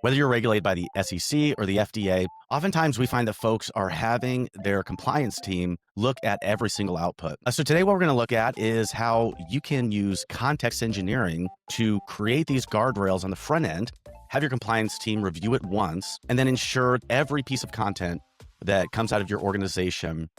Whether you're regulated by the SEC or the FDA, oftentimes we find that folks are having their compliance team look at every single output. So today what we're going to look at is how you can use context engineering to create these guardrails on the front end, have your compliance team review it once, and then ensure every piece of content that comes out of your organization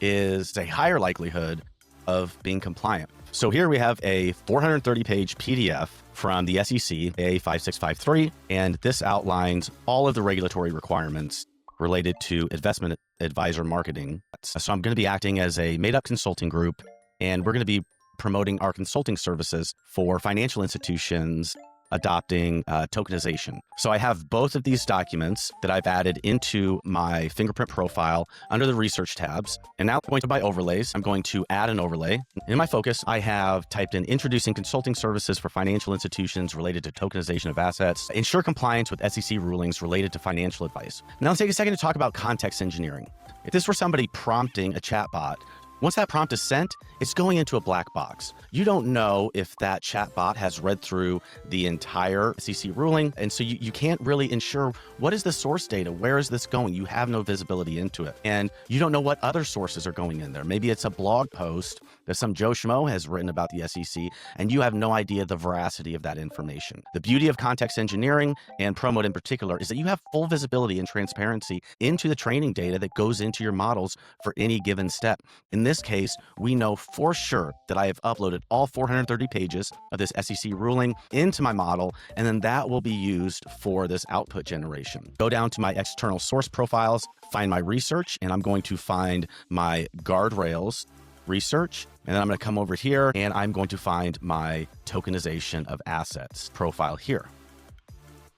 is a higher likelihood of being compliant. So here we have a 430-page PDF from the SEC, A5653, and this outlines all of the regulatory requirements related to investment advisor marketing. So I'm going to be acting as a made-up consulting group, and we're going to be promoting our consulting services for financial institutions adopting tokenization. So I have both of these documents that I've added into my fingerprint profile under the research tabs. And now I'm going to my overlays. I'm going to add an overlay. In my focus, I have typed in introducing consulting services for financial institutions related to tokenization of assets, ensure compliance with SEC rulings related to financial advice. Now let's take a second to talk about context engineering. If this were somebody prompting a chatbot, once that prompt is sent, it's going into a black box. You don't know if that chatbot has read through the entire SEC ruling. And so you can't really ensure what is the source data? Where is this going? You have no visibility into it. And you don't know what other sources are going in there. Maybe it's a blog post that some Joe Schmo has written about the SEC, and you have no idea the veracity of that information. The beauty of context engineering and ProMode in particular is that you have full visibility and transparency into the training data that goes into your models for any given step. In this case, we know for sure that I have uploaded all 430 pages of this SEC ruling into my model, and then that will be used for this output generation. Go down to my external source profiles, find my research, and I'm going to find my guardrails research. And then I'm going to come over here and I'm going to find my tokenization of assets profile here.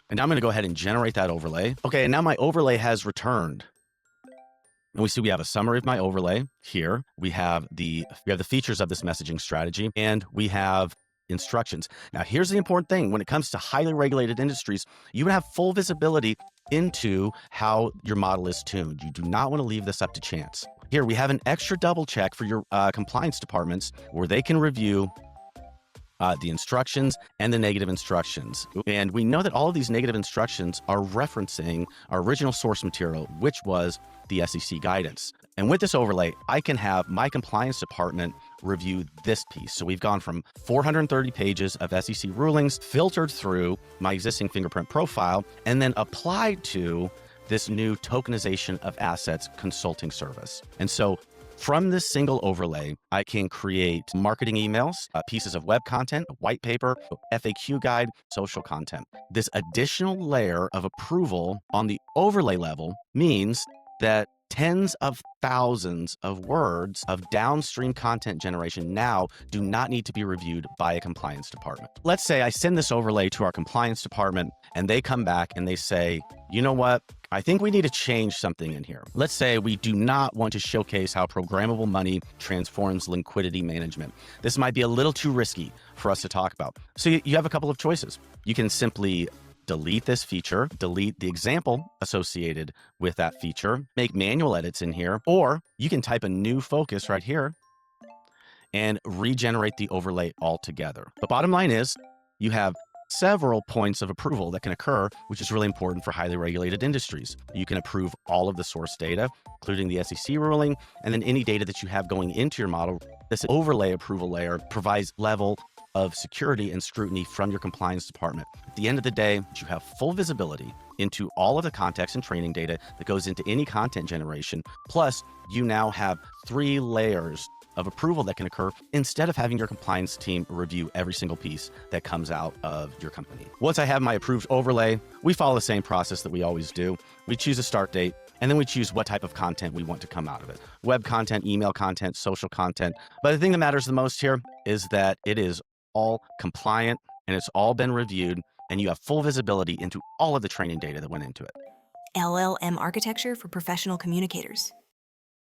And now I'm going to go ahead and generate that overlay. Okay, and now my overlay has returned. And we see we have a summary of my overlay here. We have the features of this messaging strategy, and we have instructions. Now, here's the important thing. When it comes to highly regulated industries, you would have full visibility into how your model is tuned. You do not want to leave this up to chance. Here, we have an extra double check for your compliance departments where they can review the instructions and the negative instructions. And we know that all of these negative instructions are referencing our original source material, which was the SEC guidance. And with this overlay, I can have my compliance department review this piece. So we've gone from 430 pages of SEC rulings filtered through my existing fingerprint profile and then applied to this new tokenization of assets consulting service. And so from this single overlay, I can create marketing emails, pieces of web content, white paper, FAQ guide, social content. This additional layer of approval on the overlay level means that tens of thousands of words of downstream content generation now do not need to be reviewed by a compliance department. Let's say I send this overlay to our compliance department and they come back and they say, you know what? I think we need to change something in here. Let's say we do not want to showcase how programmable money transforms liquidity management. This might be a little too risky for us to talk about. So you have a couple of choices. You can simply delete this feature, delete the example associated with that feature, make manual edits in here, or you can type a new focus right here and regenerate the overlay altogether. The bottom line is you have several points of approval that can occur, which is really important for highly regulated industries. You can approve all of the source data, including the SEC ruling, and then any data that you have going into your model. This overlay approval layer provides level of security and scrutiny from your compliance department. At the end of the day, you have full visibility into all of the context and training data that goes into any content generation. Plus, you now have 3 layers of approval that can occur instead of having your compliance team review every single piece that comes out of your company. Once I have my approved overlay, we follow the same process that we always do. We choose a start date, and then we choose what type of content we want to come out of it. Web content, email content, social content. But the thing that matters the most here is that it is all compliant and it's all been reviewed, and you have full visibility into all of the training data that went into it. LLM architecture for professional communicators.